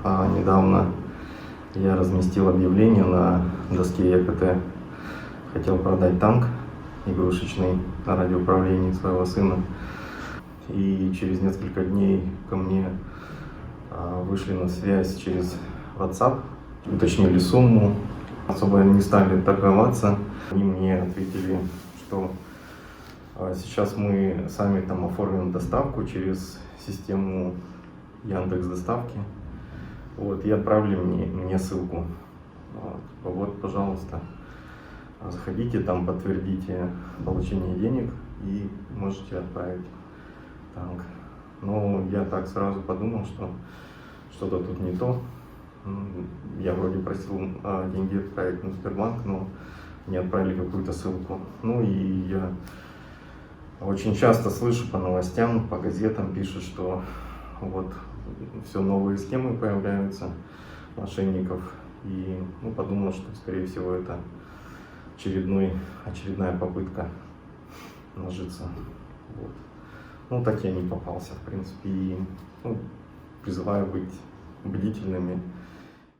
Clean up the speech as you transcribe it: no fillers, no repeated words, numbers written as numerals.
Недавно я разместил объявление на доске ЕКТ. Хотел продать танк игрушечный на радиоуправлении своего сына. И через несколько дней ко мне вышли на связь через WhatsApp, уточнили сумму, особо не стали торговаться. Они мне ответили, что сейчас мы сами там оформим доставку через систему Яндекс.Доставки. И отправили мне ссылку. Вот, пожалуйста, заходите, там подтвердите получение денег и можете отправить танк. Но я так сразу подумал, что что-то тут не то. Я вроде просил деньги отправить на Сбербанк, но мне отправили какую-то ссылку. И я очень часто слышу по новостям, по газетам пишут, что вот все новые схемы появляются мошенников. И подумал, что скорее всего это очередная попытка нажиться. Так я не попался, в принципе. И призываю быть бдительными